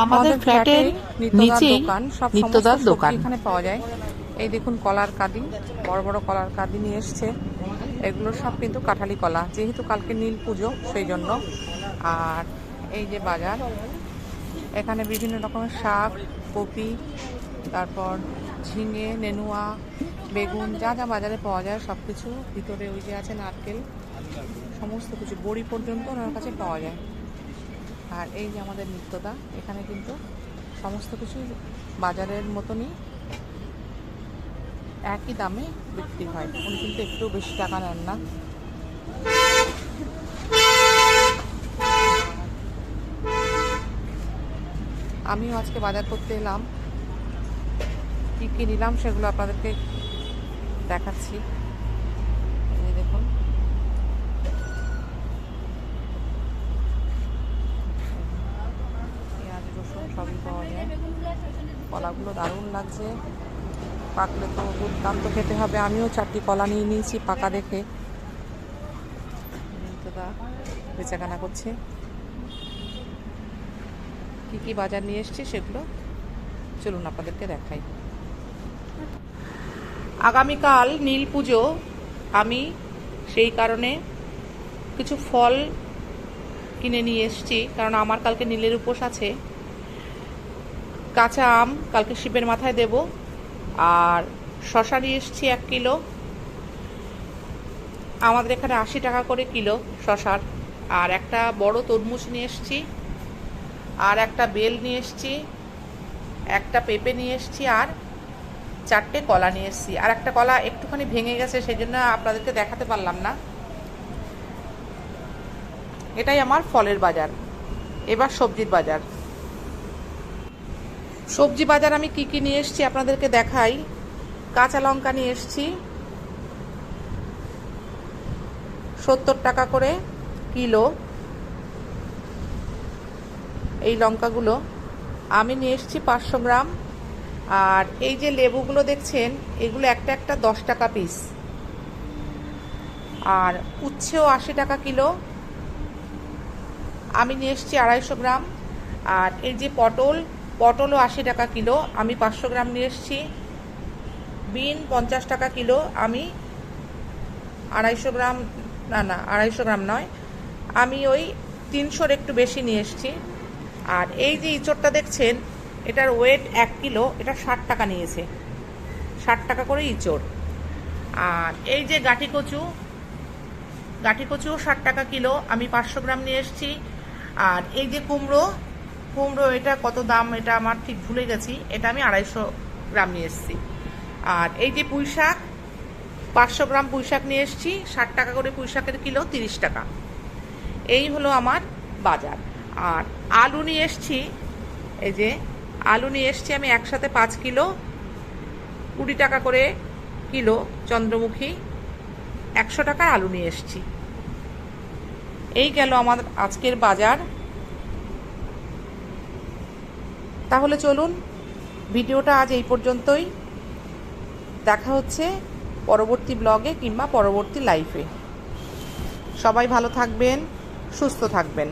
আমাদের ফ্ল্যাটের নিচেই নিত্যদার দোকান। এখানে পাওয়া যায়। এই দেখুন কলার কাঁদি, বড় বড় কলার কাঁদি নিয়ে এসছে। এগুলো সব কিন্তু কাঁঠালি কলা, যেহেতু কালকে নীল পুজো সেই জন্য। আর এই যে বাজার, এখানে বিভিন্ন রকমের শাক, কপি, তারপর ঝিঙে, নেনুয়া, বেগুন, যা যা বাজারে পাওয়া যায় সব কিছু। ভিতরে ওই যে আছে নারকেল, সমস্ত কিছু, বড়ি পর্যন্ত ওনার কাছে পাওয়া যায়। আর এই যে আমাদের নিত্যদা, এখানে কিন্তু সমস্ত কিছু বাজারের মতনই একই দামে বিক্রি হয়। উনি কিন্তু একটু বেশি টাকা নেন না। আমিও আজকে বাজার করতে এলাম, কী কী নিলাম সেগুলো আপনাদেরকে দেখাচ্ছি। এই দেখুন, পেঁয়াজ, রসুন সবই পাওয়া যায়। কলাগুলো দারুণ লাগছে, পাকলে তো দুর্দান্ত খেতে হবে। আমিও 4টি কলা নিয়ে নিয়েছি পাকা দেখে। দাদা বেচাকেনা করছে। কি কি বাজার নিয়ে এসছি সেগুলো চলুন আপনাদেরকে দেখাই। আগামীকাল নীল পুজো, আমি সেই কারণে কিছু ফল কিনে নিয়ে এসছি, কারণ আমার কালকে নীলের উপোস আছে। কাঁচা আম কালকে শিবের মাথায় দেব। আর শশা নিয়ে এসছি 1 কিলো। আমাদের এখানে 80 টাকা করে কিলো শশার। আর একটা বড় তরমুজ নিয়ে এসছি, আর একটা বেল নিয়ে এসছি, একটা পেঁপে নিয়ে এসছি, আর 4টে কলা নিয়ে এসছি। আর একটা কলা একটুখানি ভেঙে গেছে, সেই জন্য আপনাদেরকে দেখাতে পারলাম না। এটাই আমার ফলের বাজার। এবার সবজির বাজার। সবজি বাজার আমি কি কি নিয়ে এসছি আপনাদেরকে দেখাই। কাঁচা লঙ্কা নিয়ে এসছি 70 টাকা করে কিলো। এই লঙ্কাগুলো আমি নিয়ে এসছি 500 গ্রাম। আর এই যে লেবুগুলো দেখছেন, এগুলো একটা একটা 10 টাকা পিস। আর উচ্ছেও 80 টাকা কিলো, আমি নিয়ে এসছি 250 গ্রাম। আর এই যে পটলও 80 টাকা কিলো, আমি 500 গ্রাম নিয়ে এসছি। বিন 50 টাকা কিলো, আমি 250 গ্রাম, না 250 গ্রাম নয়, আমি ওই 300-র একটু বেশি নিয়ে এসছি। আর এই যে ইঁচড়টা দেখছেন, এটার ওয়েট 1 কিলো, এটা 60 টাকা নিয়েছে, 60 টাকা করে ইঁচড়। আর এই যে গাঁটি কচুও 60 টাকা কিলো, আমি 500 গ্রাম নিয়ে এসছি। আর এই যে কুমড়ো, এটা কত দাম এটা আমার ঠিক ভুলে গেছি, এটা আমি 250 গ্রাম নিয়ে এসছি। আর এই যে পুঁই শাক, 500 গ্রাম পুঁই শাক নিয়ে এসছি, 60 টাকা করে পুঁই শাকের কিলো, 30 টাকা। এই হলো আমার বাজার। আর আলু নিয়ে এসছি, এই যে আলু নিয়ে এসছি আমি একসাথে 5 কিলো, 20 টাকা করে কিলো চন্দ্রমুখী, 100 টাকার আলু নিয়ে এসছি। এই গেল আমার আজকের বাজার। তাহলে চলুন, ভিডিওটা আজ এই পর্যন্তই। দেখা হচ্ছে পরবর্তী ব্লগে কিংবা পরবর্তী লাইফে। সবাই ভালো থাকবেন, সুস্থ থাকবেন।